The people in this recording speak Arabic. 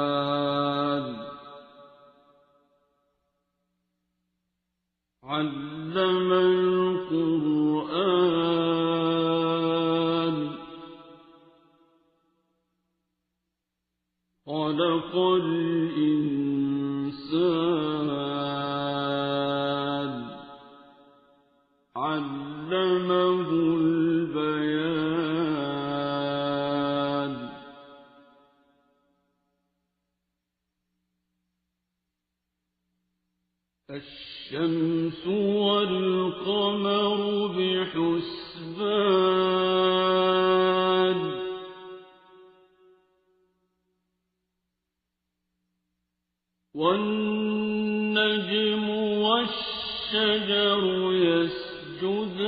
الرحمن علم القرآن خلق الإنسان علمه البيان الشمس والقمر بحسبان والنجم والشجر يسجدان